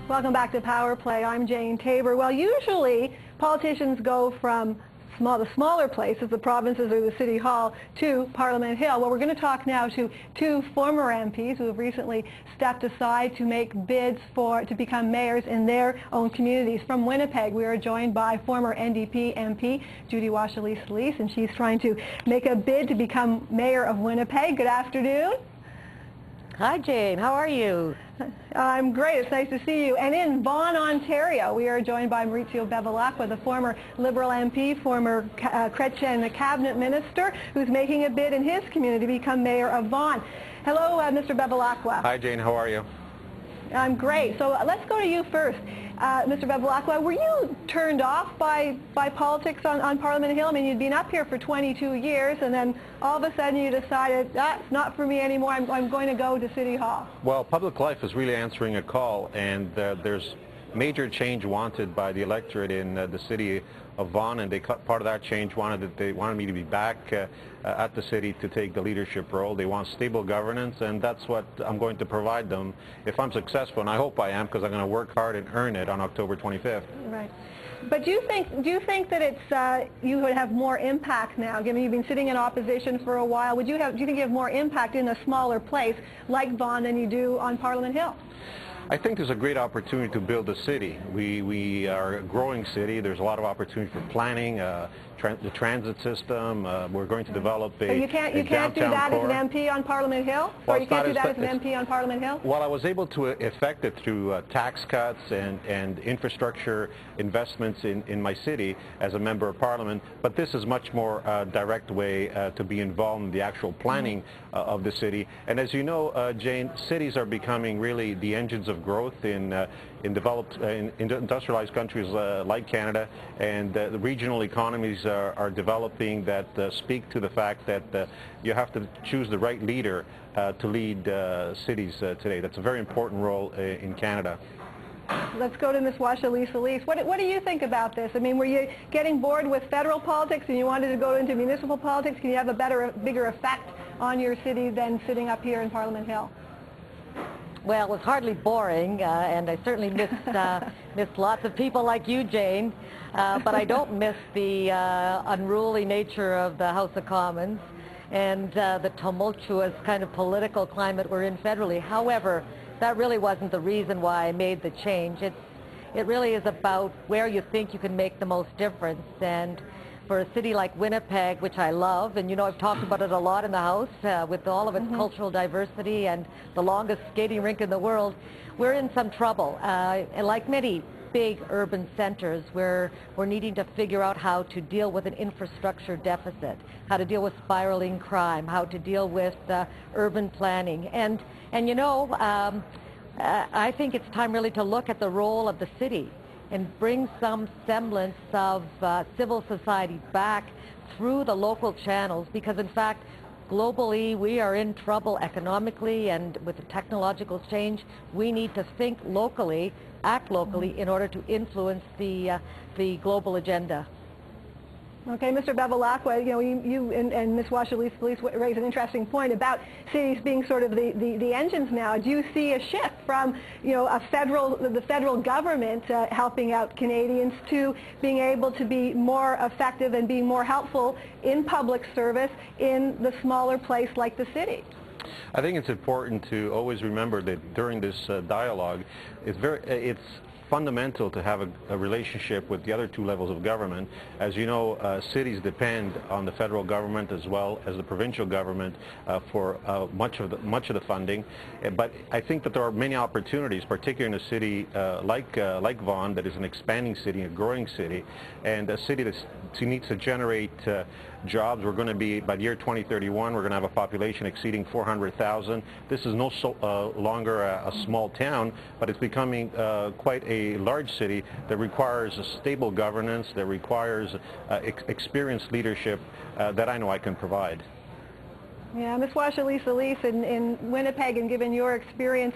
Welcome back to Power Play. I'm Jane Tabor. Well, usually politicians go from the smaller places, the provinces or the City Hall, to Parliament Hill. Well, we're going to talk now to two former MPs who have recently stepped aside to make bids to become mayors in their own communities. From Winnipeg, we are joined by former NDP MP Judy Wasylyse, and she's trying to make a bid to become mayor of Winnipeg. Good afternoon. Hi, Jane. How are you? I'm great. It's nice to see you. And in Vaughan, Ontario, we are joined by Bevilacqua, the former Liberal MP, former Chrétien cabinet minister, who's making a bid in his community to become mayor of Vaughan. Hello, Mr. Bevilacqua. Hi, Jane. How are you? I'm great. So let's go to you first. Mr. Bevilacqua, were you turned off by politics on Parliament Hill? I mean, you'd been up here for 22 years, and then all of a sudden you decided, that's not for me anymore, I'm going to go to City Hall. Well, public life is really answering a call, and there's major change wanted by the electorate in the city of Vaughan, and part of that change they wanted me to be back at the city to take the leadership role. They want stable governance, and that's what I'm going to provide them if I'm successful, and I hope I am, because I'm going to work hard and earn it on October 25th. Right. But do you think that it's you would have more impact now, given you've been sitting in opposition for a while? Do you think you have more impact in a smaller place like Vaughan than you do on Parliament Hill? I think there's a great opportunity to build a city. We are a growing city. There's a lot of opportunity for planning, the transit system. We're going to develop a you can't do that as an MP on Parliament Hill? Well, or you can't do that as an MP on Parliament Hill? Well, I was able to effect it through tax cuts and infrastructure investments in my city as a member of Parliament, but this is much more direct way to be involved in the actual planning of the city. And as you know, Jane, cities are becoming really the engines of growth in industrialized countries like Canada, and the regional economies are developing that speak to the fact that you have to choose the right leader to lead cities today. That's a very important role in Canada. Let's go to Ms. Wasylyse. What do you think about this? I mean, were you getting bored with federal politics and you wanted to go into municipal politics? Can you have a bigger effect on your city than sitting up here in Parliament Hill? Well, it was hardly boring, and I certainly missed lots of people like you, Jane, but I don't miss the unruly nature of the House of Commons and the tumultuous kind of political climate we're in federally. However, that really wasn't the reason why I made the change. It really is about where you think you can make the most difference, and for a city like Winnipeg, which I love, and you know I've talked about it a lot in the House, with all of its cultural diversity and the longest skating rink in the world, we're in some trouble. And like many big urban centers, we're needing to figure out how to deal with an infrastructure deficit, how to deal with spiraling crime, how to deal with urban planning. And you know, I think it's time really to look at the role of the city and bring some semblance of civil society back through the local channels, because in fact globally we are in trouble economically, and with the technological change we need to think locally, act locally in order to influence the global agenda. Okay, Mr. Bevilacqua, you know, you and Ms. Wasylyse raise an interesting point about cities being sort of the engines now. Do you see a shift from, you know, the federal government helping out Canadians to being able to be more effective and being more helpful in public service in the smaller place like the city? I think it's important to always remember that during this dialogue, it's fundamental to have a relationship with the other two levels of government. As you know, cities depend on the federal government as well as the provincial government for much of the funding. But I think that there are many opportunities, particularly in a city like Vaughan, that is an expanding city, a growing city, and a city that needs to generate jobs. We're going to be, by the year 2031, we're going to have a population exceeding 400,000. This is no longer a small town, but it's becoming quite a large city that requires a stable governance, that requires experienced leadership that I know I can provide. Yeah, Ms. Wasylyse, in Winnipeg, and given your experience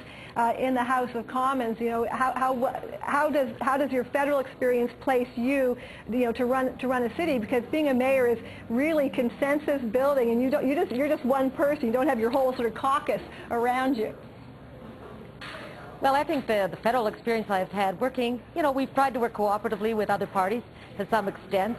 in the House of Commons, you know, how does your federal experience place you, to run a city? Because being a mayor is really consensus building, and you're just one person. You don't have your whole sort of caucus around you. Well, I think the federal experience I've had working, we've tried to work cooperatively with other parties to some extent.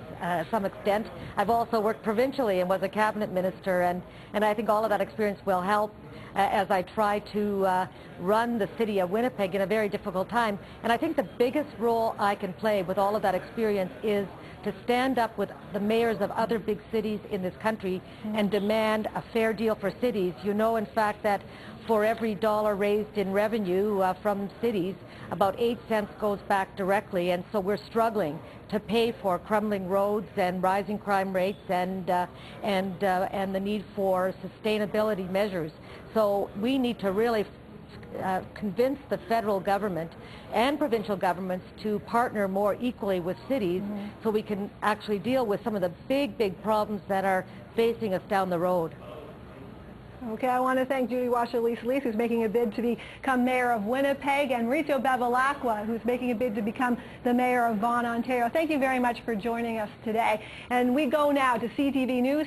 I've also worked provincially and was a cabinet minister, and I think all of that experience will help as I try to run the city of Winnipeg in a very difficult time. And I think the biggest role I can play with all of that experience is to stand up with the mayors of other big cities in this country and demand a fair deal for cities. You know, in fact, that for every dollar raised in revenue from cities, about 8 cents goes back directly, and so we're struggling to pay for crumbling roads and rising crime rates and the need for sustainability measures. So we need to really convince the federal government and provincial governments to partner more equally with cities so we can actually deal with some of the big problems that are facing us down the road. Okay, I want to thank Judy Washer-Lees, who's making a bid to become mayor of Winnipeg, and Mauricio Bevilacqua, who's making a bid to become the mayor of Vaughan, Ontario. Thank you very much for joining us today. And we go now to CTV News.